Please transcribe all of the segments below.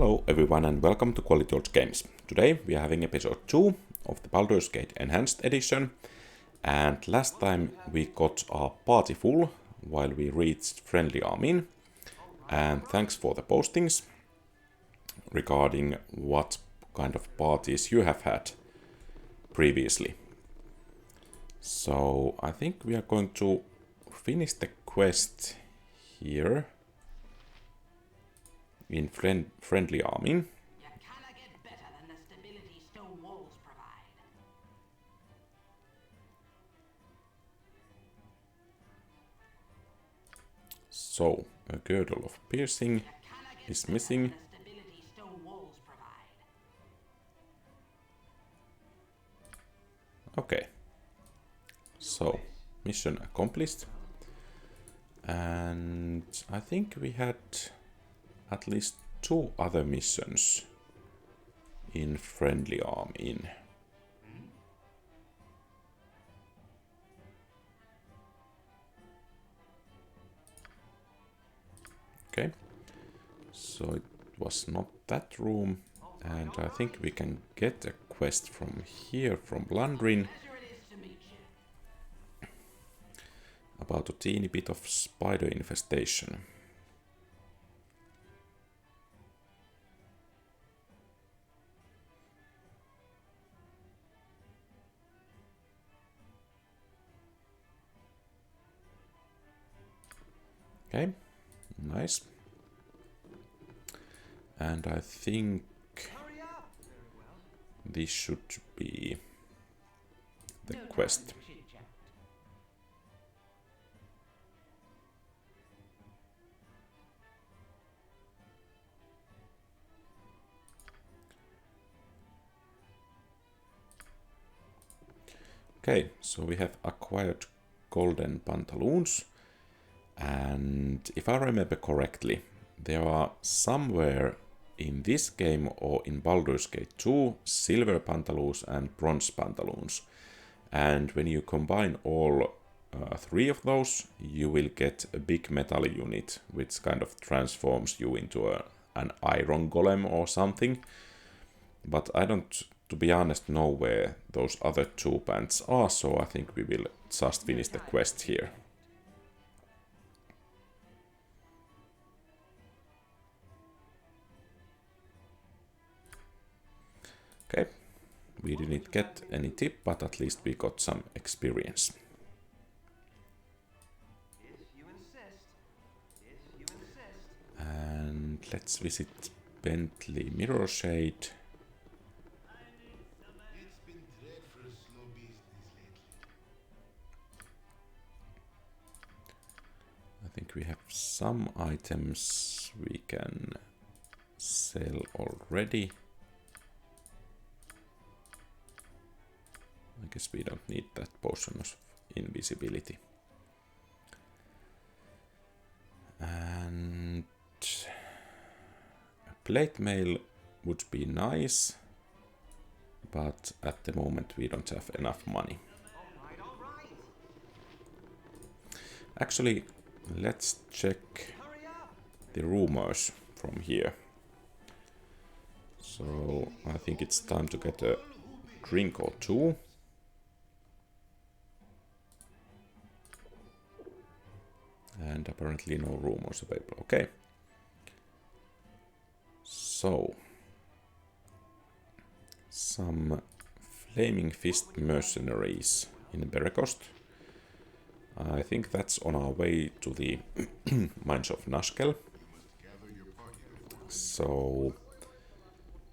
Hello everyone and welcome to Quality Old Games. Today we are having episode 2 of the Baldur's Gate Enhanced Edition, and last time we got our party full while we reached Friendly Armin, and thanks for the postings regarding what kind of parties you have had previously. So I think we are going to finish the quest here in Friendly Armin. So, a girdle of piercing is missing. Okay. So, mission accomplished. And I think we had at least 2 other missions in Friendly Armin. Okay, so it was not that room, and I think we can get a quest from here, from Landrin, about a teeny bit of spider infestation. Okay, nice. And I think this should be the quest. Okay, so we have acquired golden pantaloons, and if I remember correctly, there are somewhere in this game or in Baldur's Gate 2 silver pantaloons and bronze pantaloons, and when you combine all 3 of those, you will get a big metal unit which kind of transforms you into an iron golem or something, but I don't, to be honest, know where those other 2 pants are, so I think we will just finish the quest here. Okay, we didn't get any tip, but at least we got some experience. And let's visit Bentley Mirror Shade. I think we have some items we can sell already. I guess we don't need that potion of invisibility. And a plate mail would be nice, but at the moment we don't have enough money. Actually, let's check the rumors from here. So I think it's time to get a drink or 2. And apparently no rumors available. Okay. So, some Flaming Fist mercenaries in Beregost. I think that's on our way to the mines of Nashkel. So,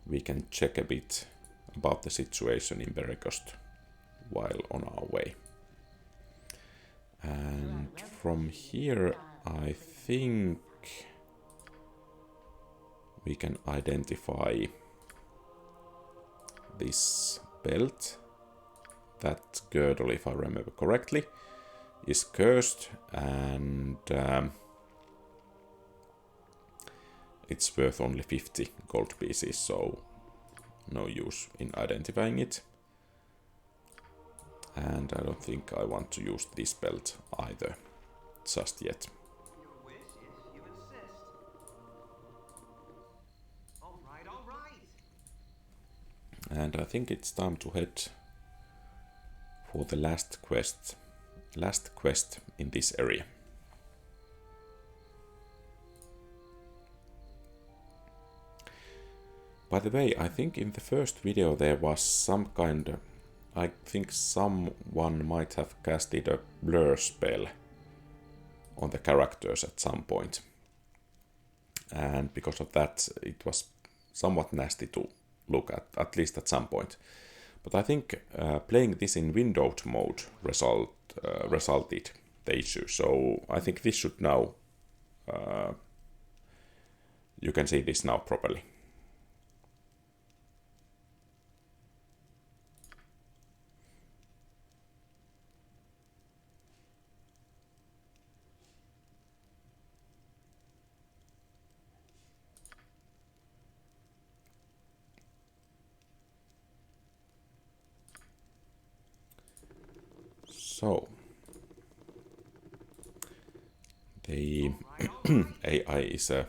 we can check a bit about the situation in Beregost while on our way. And from here, I think we can identify this belt. That girdle, if I remember correctly, is cursed, and it's worth only 50 gold pieces, so no use in identifying it. And I don't think I want to use this belt either, just yet. And I think it's time to head for the last quest in this area. By the way, I think in the first video there was some kind of, I think someone might have casted a blur spell on the characters at some point. And because of that, it was somewhat nasty to look at least at some point. But I think playing this in windowed mode resulted the issue. So I think this should now, you can see this now properly. So, the AI is a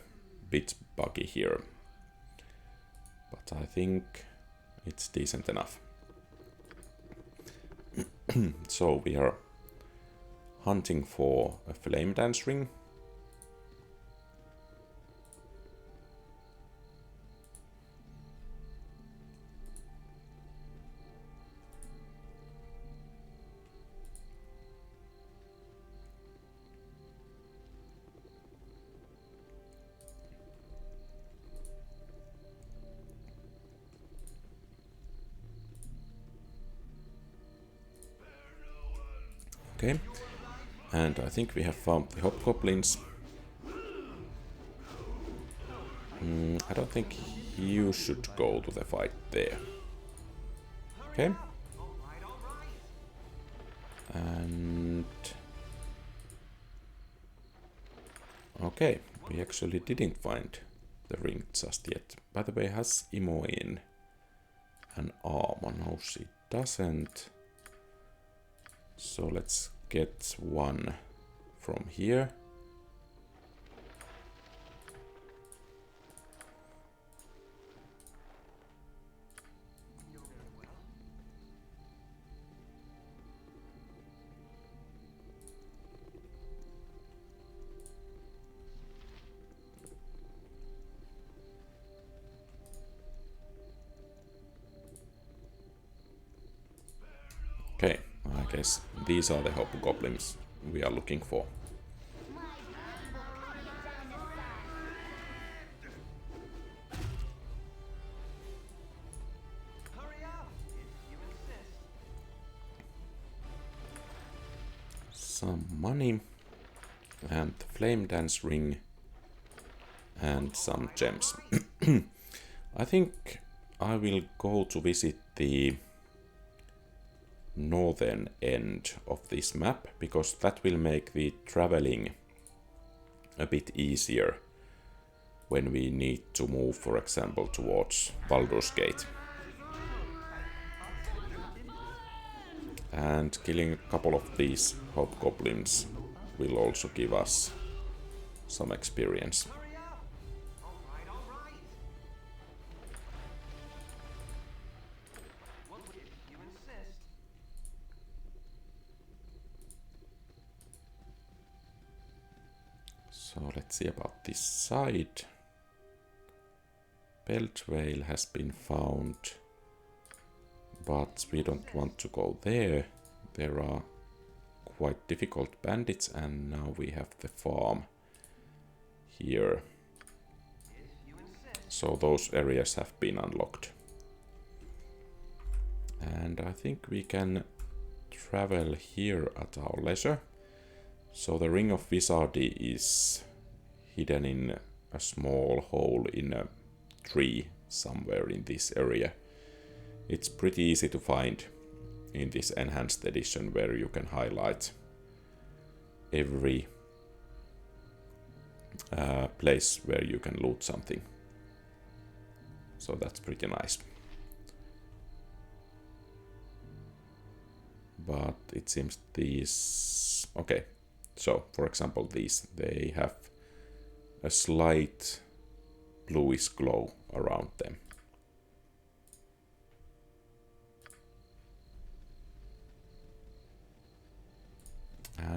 bit buggy here, but I think it's decent enough. So we are hunting for a flame dance ring. Okay, and I think we have found the hobgoblins. I don't think you should go to the fight there. Okay. And... okay, we actually didn't find the ring just yet. By the way, has Imoen an armor? No, she doesn't. So let's get one from here. Okay, I guess these are the hobgoblins we are looking for. Some money and the flame dance ring and some gems. I think I will go to visit the northern end of this map, because that will make the traveling a bit easier when we need to move, for example, towards Baldur's Gate. And killing a couple of these hobgoblins will also give us some experience. So let's see about this side. Belt Whale has been found, but we don't want to go there. There are quite difficult bandits, and now we have the farm here. So those areas have been unlocked. And I think we can travel here at our leisure. So the Ring of Wizardry is hidden in a small hole in a tree somewhere in this area. It's pretty easy to find in this enhanced edition, where you can highlight every place where you can loot something. So that's pretty nice. But it seems these... okay. So, for example, these, they have a slight bluish glow around them.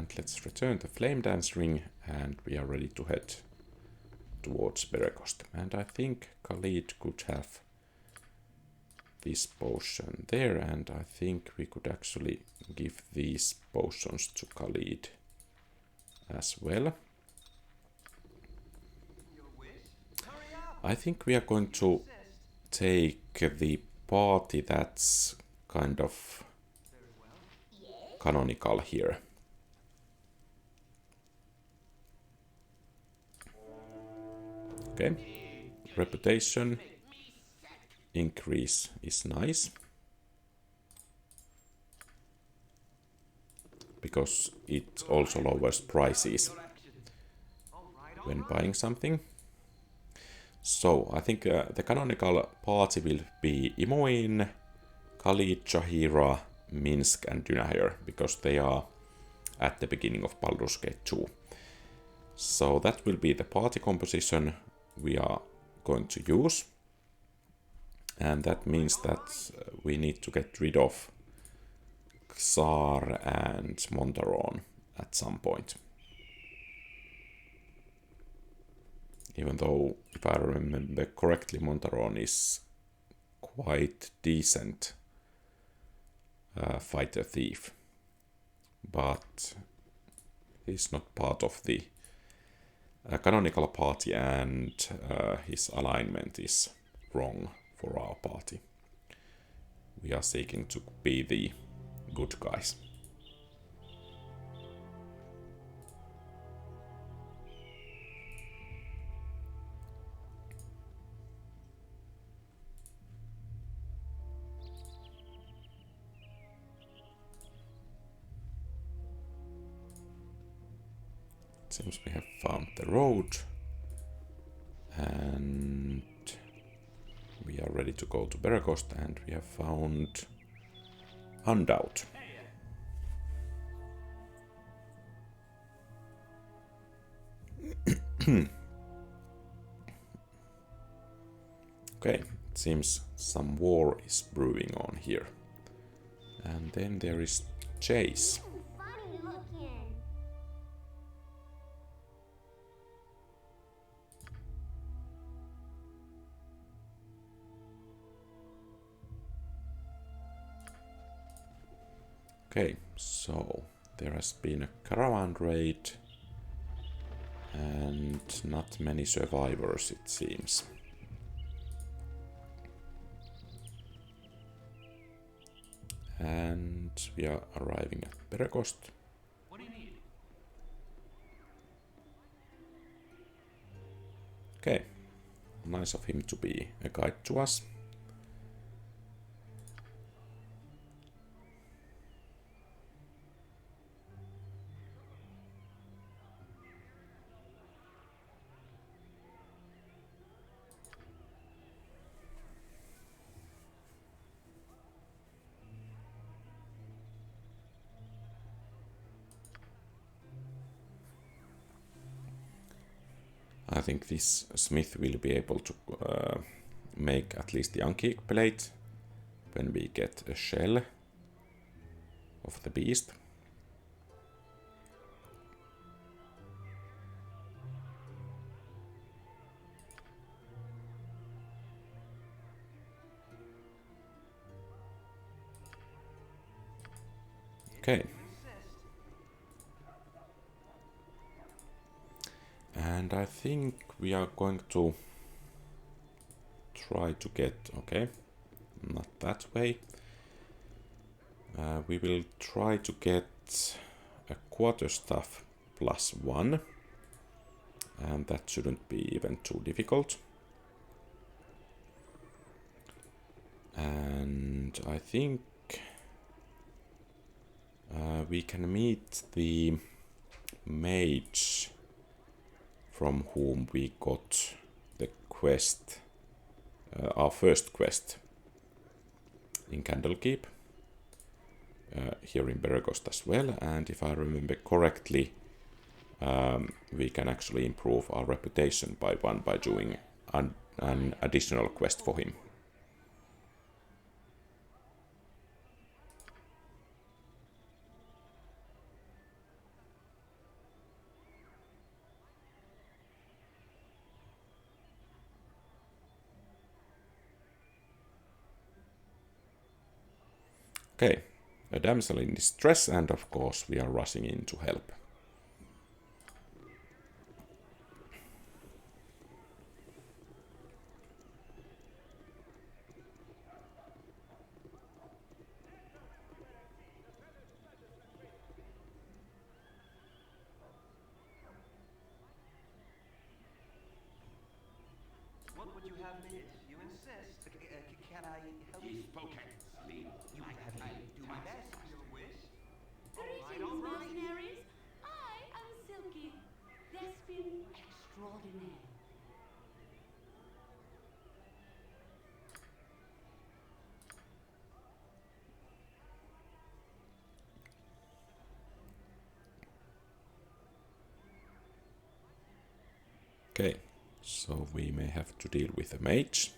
And let's return the Flame Dance Ring, and we are ready to head towards Beregost. And I think Khalid could have this potion there, and I think we could actually give these potions to Khalid as well. I think we are going to take the party that's kind of canonical here. Okay, reputation increase is nice, because it also lowers prices when buying something. So I think the canonical party will be Imoin, Khalid, Jahira, Minsk and Dynaheir, because they are at the beginning of Baldur's Gate 2. So that will be the party composition we are going to use. And that means that we need to get rid of Xar and Montaron at some point. Even though, if I remember correctly, Montaron is quite decent fighter thief. But he's not part of the canonical party, and his alignment is wrong for our party. We are seeking to be the good guys. Seems we have found the road, and we are ready to go to Beregost, and we have found Undoubted. Okay, it seems some war is brewing on here. And then there is Chase. Okay, so there has been a caravan raid and not many survivors, it seems. And we are arriving at Beregost. What do you need? Okay, nice of him to be a guide to us. I think this smith will be able to make at least the Anki plate when we get a shell of the beast. Okay. And I think we are going to try to get, okay, not that way. We will try to get a quarterstaff +1, and that shouldn't be even too difficult. And I think we can meet the mage from whom we got the quest, our first quest in Candlekeep, here in Beregost as well. And if I remember correctly, we can actually improve our reputation by 1 by doing an additional quest for him. Okay, a damsel in distress, and of course we are rushing in to help. What would you have me? You insist. Can I help you? Spoken. Sleep. You have me do my best. Your wish? Greetings, mercenaries. I am Silky, thespian extraordinaire. Okay, so we may have to deal with a mage.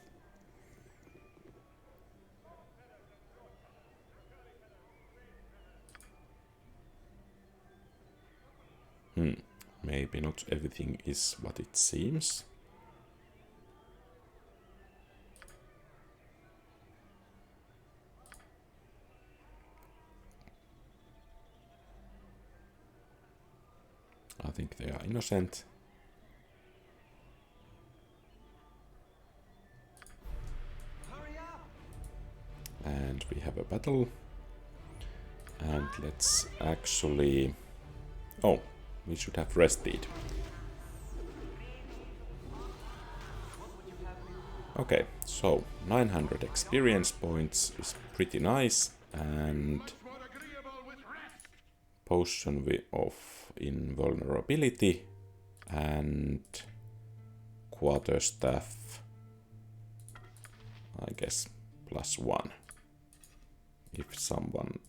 Maybe not everything is what it seems. I think they are innocent. Hurry up! And we have a battle. And let's actually... Oh, we should have rested. Okay, so 900 experience points is pretty nice, and potion of invulnerability and quarterstaff, I guess, +1 if someone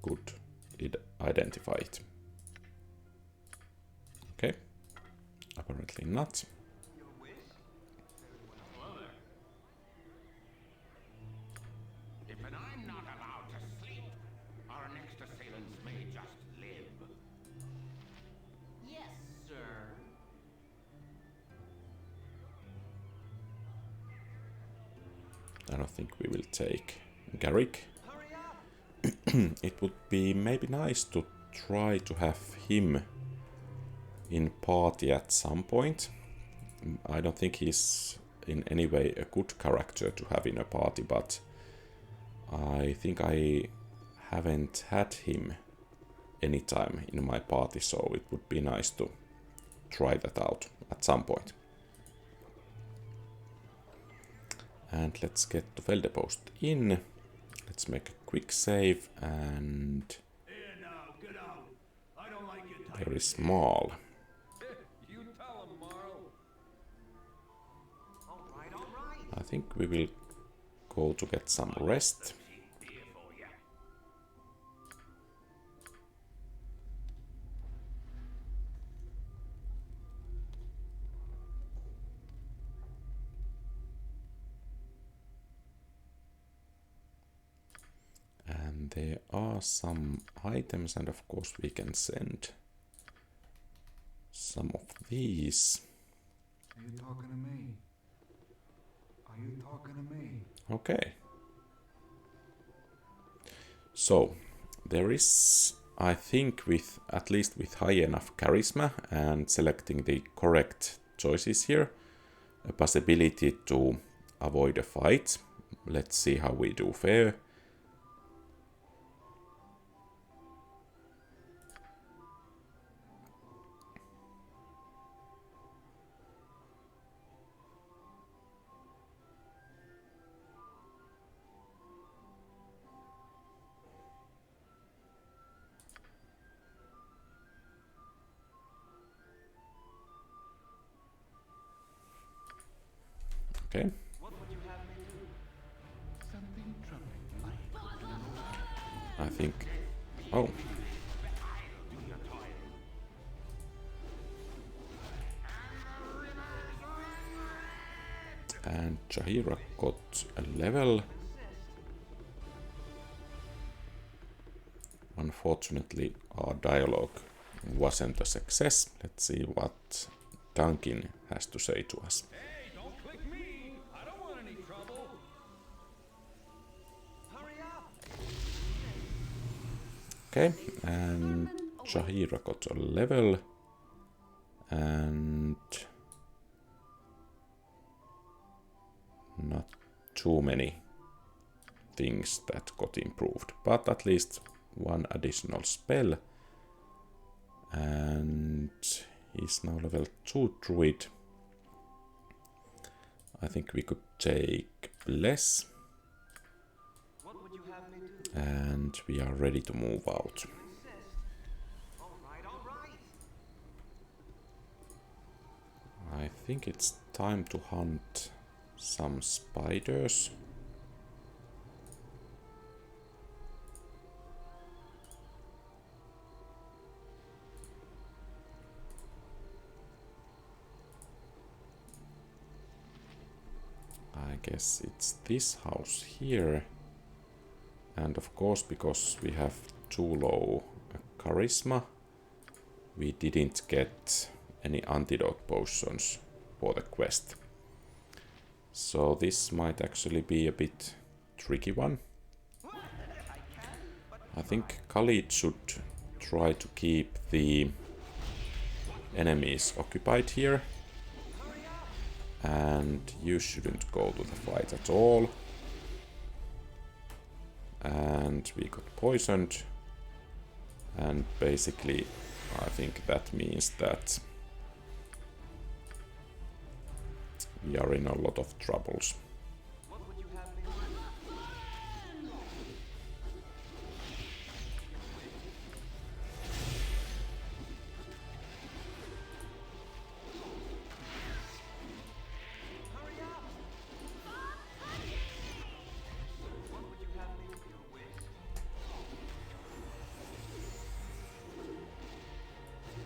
could identify it. Okay, apparently not. Your wish? If I'm not allowed to sleep, our next assailants may just live. Yes, sir. I don't think we will take Garrick. Hurry up! It would be maybe nice to try to have him in party at some point. I don't think he's in any way a good character to have in a party, but I think I haven't had him anytime in my party, so it would be nice to try that out at some point. And let's get to Beregost in. Let's make a quick save, and there is Maul. You tell him, Marl. All right, all right. I think we will go to get some rest. Here for you. And there are some items, and of course we can send some of these. Are you talking to me? Are you talking to me? Okay. So there is, I think, with at least with high enough charisma and selecting the correct choices here, a possibility to avoid a fight. Let's see how we do fare. Okay. What would you have me do? Something troubling. I think... Oh. And Jahira got a level. Unfortunately, our dialogue wasn't a success. Let's see what Duncan has to say to us. Hey, don't click me! I don't want any trouble! Hurry up! Okay, and Shahira got a level, and not too many things that got improved, but at least one additional spell, and he's now level 2 druid. I think we could take Bless, What would you have me do? and we are ready to move out. Insist. All right, all right. I think it's time to hunt some spiders. I guess it's this house here. And of course, because we have too low charisma, we didn't get any antidote potions for the quest. So this might actually be a bit tricky one. I think Khalid should try to keep the enemies occupied here. And you shouldn't go to the fight at all. And we got poisoned. And basically, I think that means that we are in a lot of troubles. What would you have me do? Hurry up! What would you have me do? Your wish?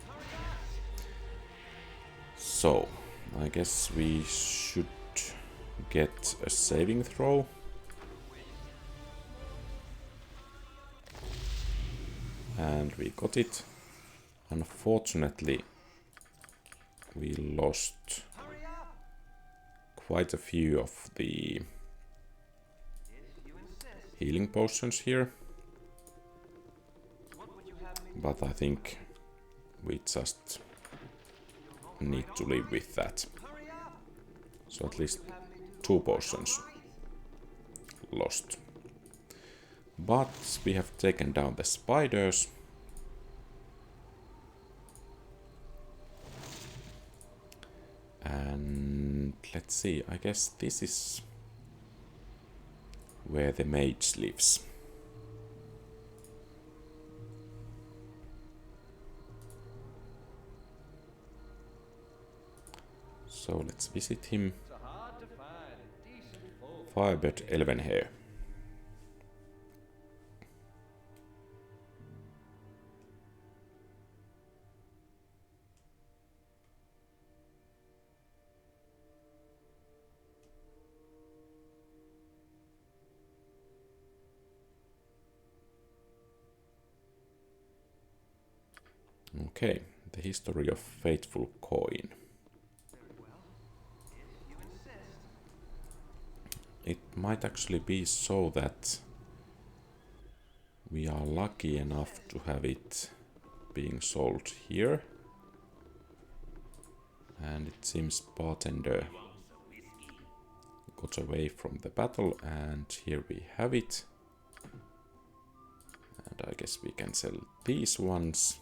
Hurry up! So, I guess we should get a saving throw. And we got it. Unfortunately, we lost Hurry up! quite a few of the If you insist. healing potions here. What would you have me do? But I think we just need to live with that. Hurry up! So at least Have me do? 2 potions lost. But we have taken down the spiders. And let's see, I guess this is where the mage lives. So let's visit him. Firebird Elvenhair. Okay, the history of Faithful Coin. It might actually be so that we are lucky enough to have it being sold here. And it seems bartender got away from the battle, and here we have it. And I guess we can sell these ones.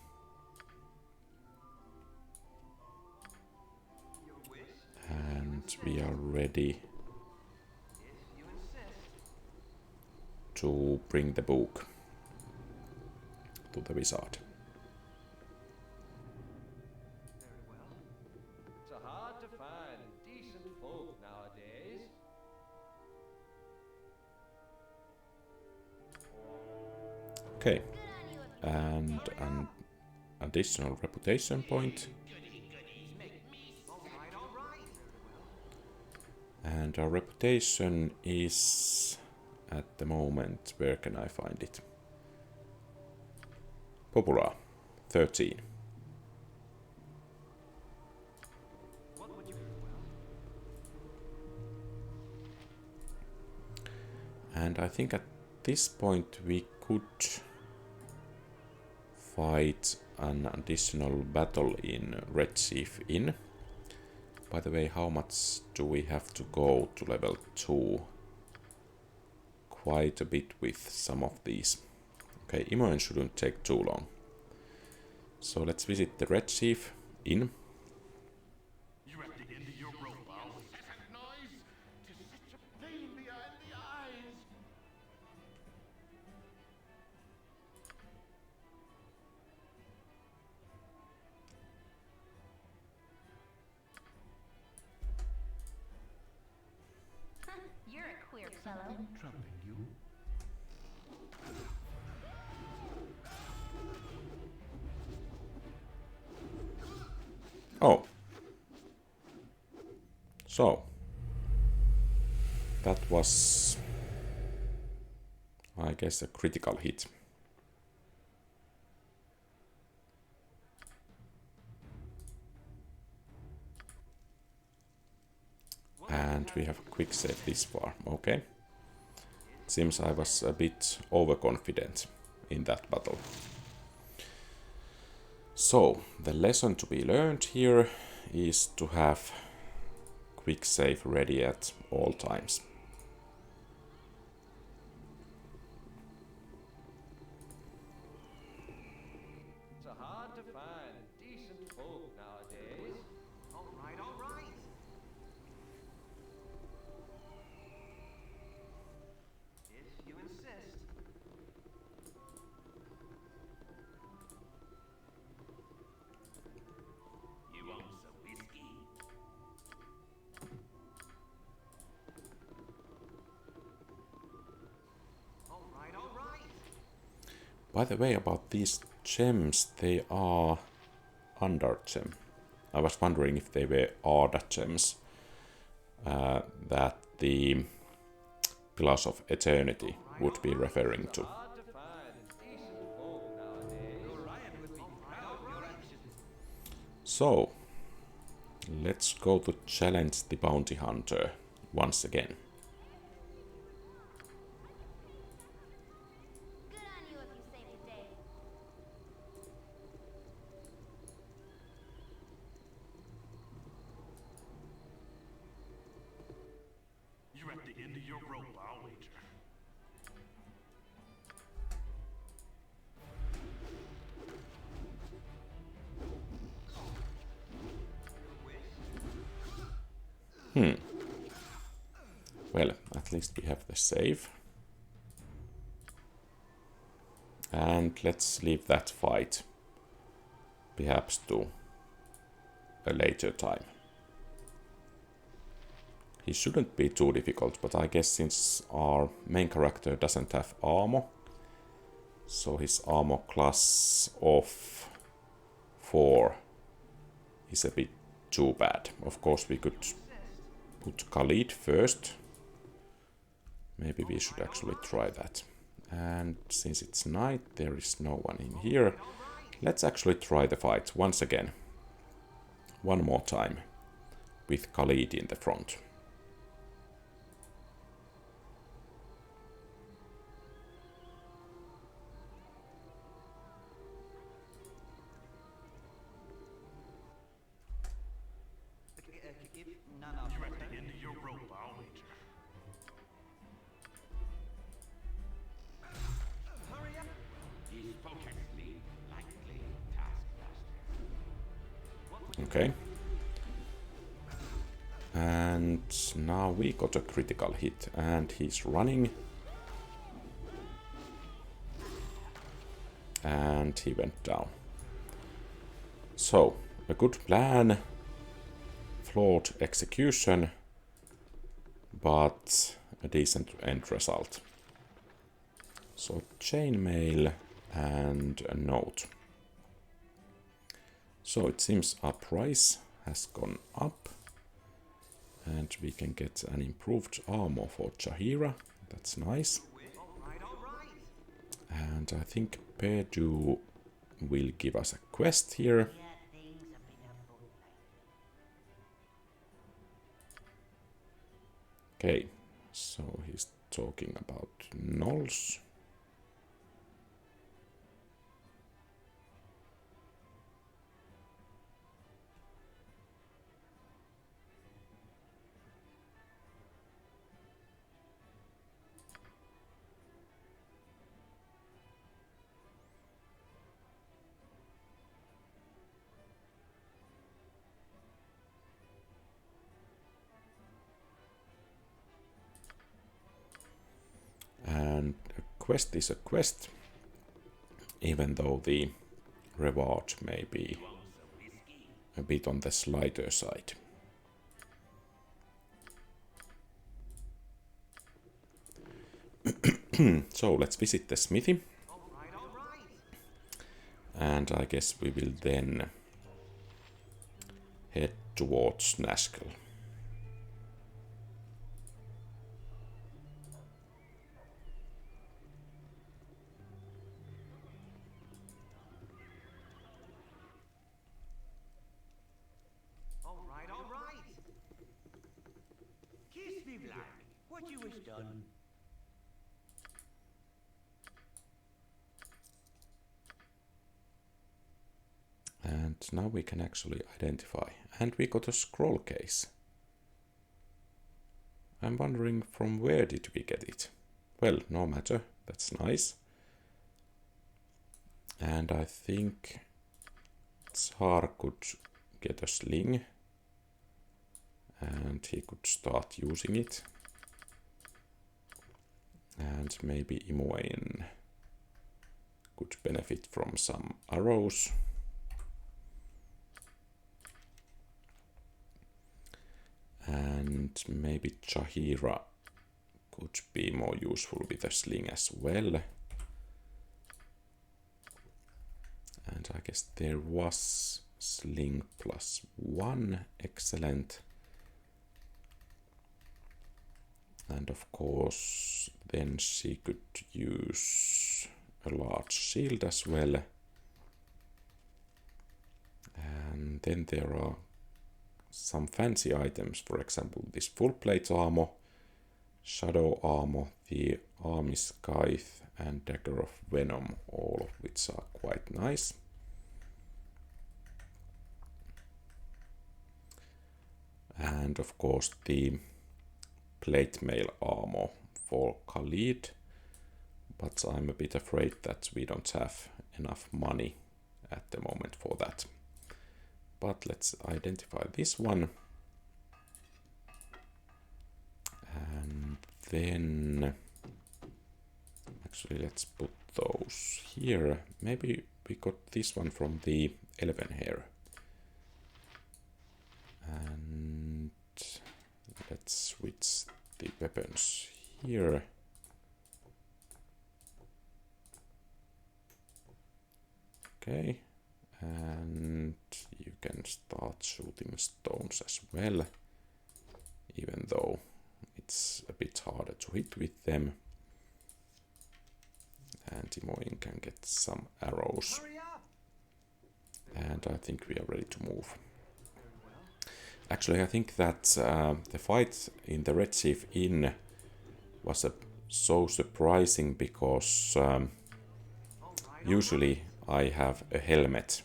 And we are ready to bring the book to the wizard. It's hard to find decent folk nowadays. Okay, and an additional reputation point. And our reputation is at the moment, where can I find it? Popular, 13. And I think at this point we could fight an additional battle in Red Chief Inn. By the way, how much do we have to go to level 2? Quite a bit with some of these. Okay, Imoen shouldn't take too long. So let's visit the Red Chief Inn. You at the end of your rope, I'll incessant noise. 'Tis such a pain behind the eyes. You're a queer fellow. Troubling you? Oh. So. That was, I guess, a critical hit. And we have a quick save this far. Okay. Seems I was a bit overconfident in that battle. So, the lesson to be learned here is to have quick save ready at all times. It's hard to find decent folk nowadays. All right, all right. If you insist. You want some whiskey? All right, all right. By the way, about these gems, they are under gem. I was wondering if they were Arda gems that the Pillars of Eternity would be referring to. Hard to find decent folk nowadays. So, let's go to challenge the bounty hunter once again. Good on you if you saved the day. You're at the end of your rope, I'll wager. Well, at least we have the save. And let's leave that fight perhaps to a later time. He shouldn't be too difficult, but I guess since our main character doesn't have armor, so his armor class of 4 is a bit too bad. Of course, we could put Khalid first. Maybe we should actually try that. And since it's night, there is no one in here. Let's actually try the fight once again. One more time. With Khalid in the front. No, no. You're at the end of your rope, I'll wager. Hurry up. These protect me likely, taskmaster. Okay. And now we got a critical hit, and he's running. And he went down. So, a good plan, flawed execution, but a decent end result. So, chainmail and a note. So, it seems our price has gone up. And we can get an improved armor for Chahira. That's nice. And I think Beregost will give us a quest here. Okay, so he's talking about gnolls. And a quest is a quest, even though the reward may be a bit on the slighter side. So let's visit the smithy. And I guess we will then head towards Nashkel. All right. Kiss me, Black. What you wish done? And now we can actually identify. And we got a scroll case. I'm wondering from where did we get it? Well, no matter. That's nice. And I think Tsar could get a sling. And he could start using it. And maybe Imoen could benefit from some arrows. And maybe Chahira could be more useful with a sling as well. And I guess there was sling +1, excellent. And of course, then she could use a large shield as well. And then there are some fancy items, for example, this full plate armor, shadow armor, the army scythe, and dagger of venom, all of which are quite nice. And of course the plate mail armor for Khalid, but I'm a bit afraid that we don't have enough money at the moment for that. But let's identify this one. And then actually let's put those here. Maybe we got this one from the Elven Hair. And let's switch the weapons here. Okay. And you can start shooting stones as well, even though it's a bit harder to hit with them. And Imoen can get some arrows. And I think we are ready to move. Actually, I think that the fight in the Red Chief Inn was so surprising because usually I have a helmet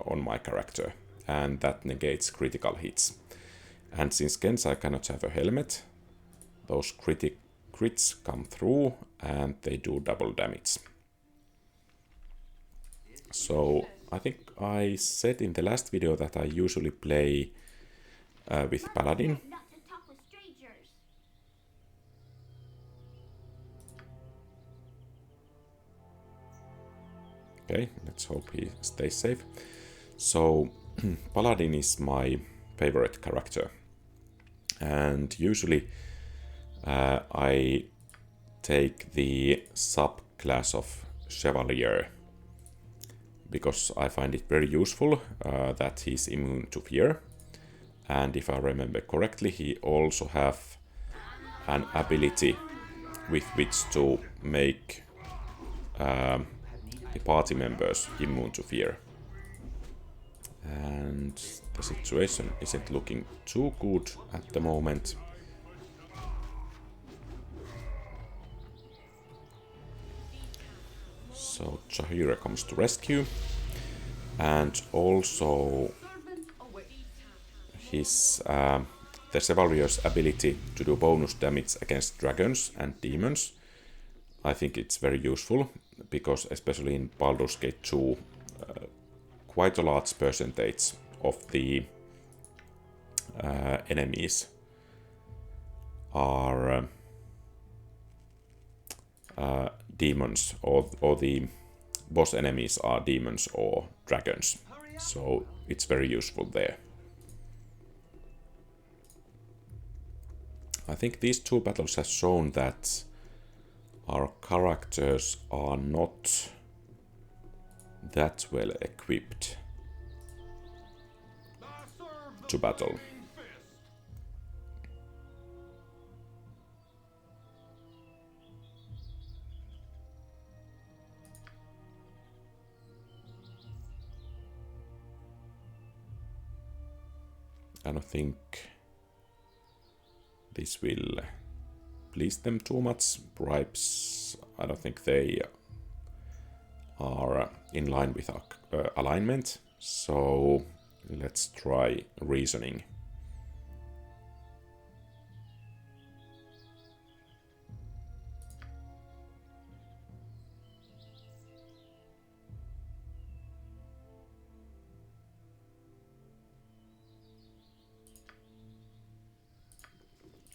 on my character, and that negates critical hits. And since Gensai cannot have a helmet, those crits come through and they do double damage. So I think I said in the last video that I usually play with Paladin. Not to talk with strangers. Okay, let's hope he stays safe. So, Paladin is my favorite character. And usually I take the subclass of Chevalier because I find it very useful that he's immune to fear. And if I remember correctly, he also have an ability with which to make the party members immune to fear. And the situation isn't looking too good at the moment. So Chahira comes to rescue, and also his the Chevalier's ability to do bonus damage against dragons and demons. I think it's very useful because especially in Baldur's Gate 2, quite a large percentage of the enemies are demons, or the boss enemies are demons or dragons. So it's very useful there. I think these two battles have shown that our characters are not that well equipped to battle. I don't think this will please them too much. Bribes, I don't think they are in line with our alignment. So let's try reasoning.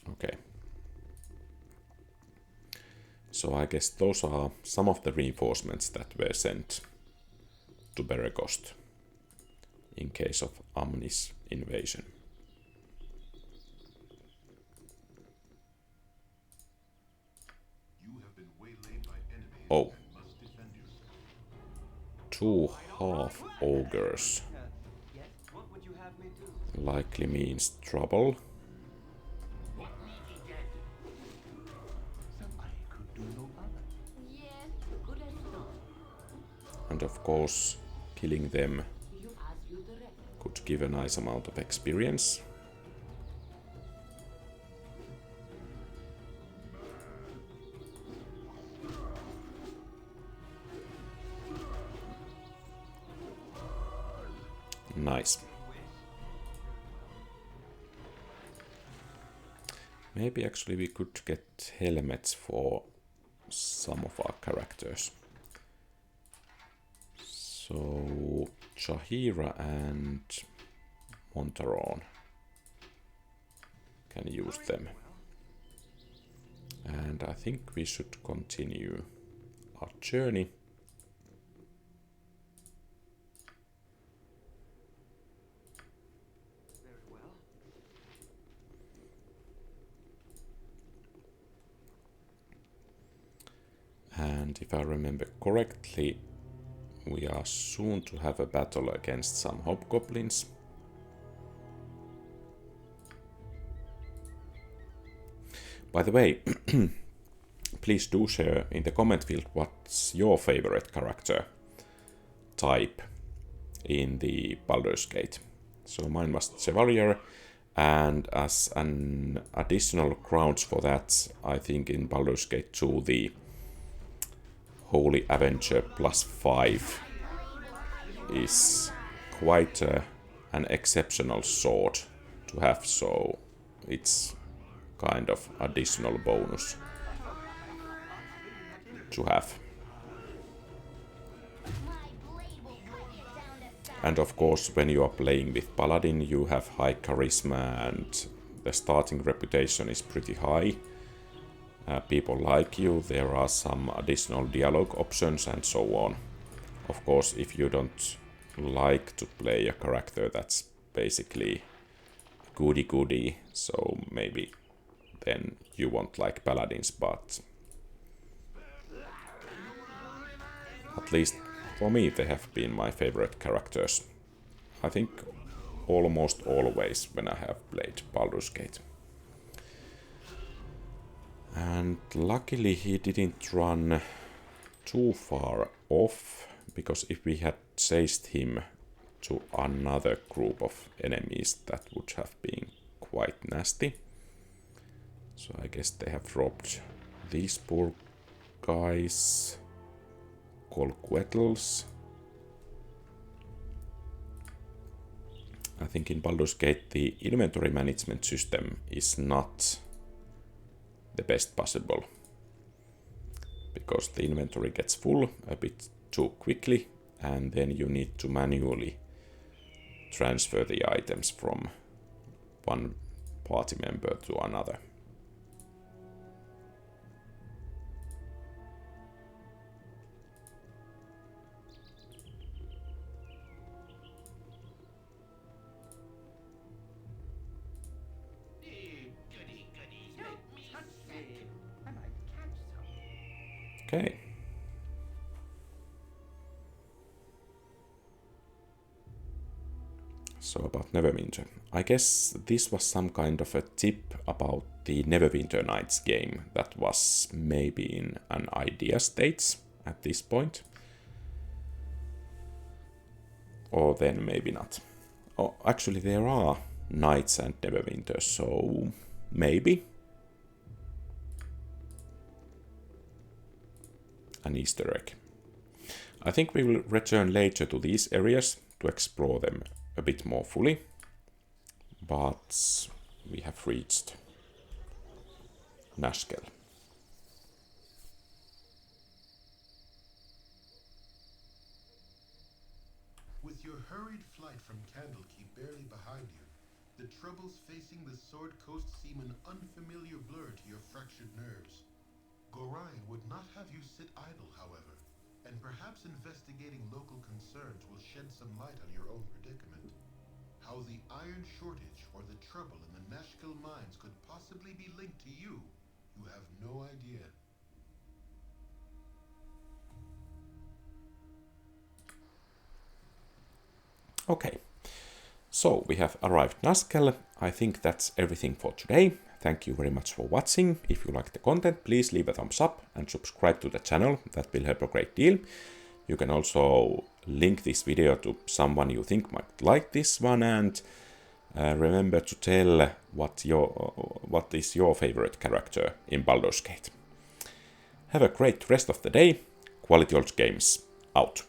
Okay. So I guess those are some of the reinforcements that were sent to Beregost in case of Amni's invasion. Oh. 2 half ogres Yes, what would you have me do? likely means trouble. Yes, good as done. And of course, killing them You ask you direct. could give a nice amount of experience. Nice. Maybe actually we could get helmets for some of our characters. So Chahira and Montaron can use them. And I think we should continue our journey. Very well. And if I remember correctly, we are soon to have a battle against some hobgoblins. By the way, please do share in the comment field what's your favorite character type in the Baldur's Gate. So mine was Chevalier, and as an additional grounds for that, I think in Baldur's Gate 2 the Holy Avenger +5 is quite an exceptional sword to have, so it's kind of additional bonus to have. And of course, when you are playing with Paladin, you have high charisma and the starting reputation is pretty high. People like you, there are some additional dialogue options and so on. Of course, if you don't like to play a character that's basically goody-goody, so maybe then you won't like Paladins, but at least for me they have been my favorite characters. I think almost always when I have played Baldur's Gate. And luckily he didn't run too far off, because if we had chased him to another group of enemies, that would have been quite nasty. So I guess they have dropped these poor guys, Colquetls. I think in Baldur's Gate the inventory management system is not the best possible, because the inventory gets full a bit too quickly, and then you need to manually transfer the items from one party member to another. Okay. So about Neverwinter. I guess this was some kind of a tip about the Neverwinter Nights game that was maybe in an idea stage at this point. Or then maybe not. Oh, actually there are Nights and Neverwinter, so maybe. An Easter egg. I think we will return later to these areas to explore them a bit more fully, but we have reached Nashkel. With your hurried flight from Candlekeep barely behind you, the troubles facing the Sword Coast seem an unfamiliar blur to your fractured nerves. Gorion would not have you sit idle, however, and perhaps investigating local concerns will shed some light on your own predicament. How the iron shortage or the trouble in the Nashkel mines could possibly be linked to you, you have no idea. Okay, so we have arrived Nashkel. I think that's everything for today. Thank you very much for watching. If you like the content, please leave a thumbs up and subscribe to the channel. That will help a great deal. You can also link this video to someone you think might like this one, and remember to tell what is your favorite character in Baldur's Gate. Have a great rest of the day. Quality Old Games out.